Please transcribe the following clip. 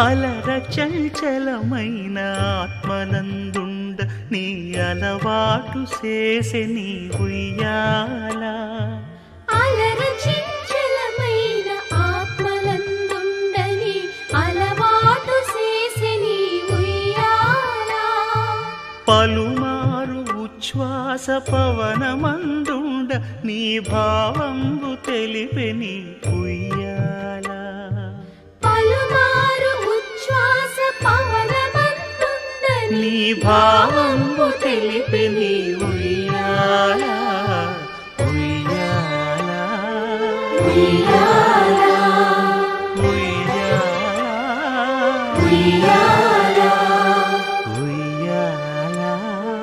అలర చంచలమైన ఆత్మనందుండ నీ అలవాటు చేసే నీ ఉయ్యాల. అలర చంచలమైన ఆత్మనందుండ నీ అలవాటు చేసే నీ ఉయ్యాల. పలుమారు ఉచ్ఛ్వాస పవనమందుండ నీ భావంబు తెలిపే నీ ఉయ్యాల. పలుమారు ఉచ్ఛ్వాస పవనమందుండ నీ భావంబు తెలిపే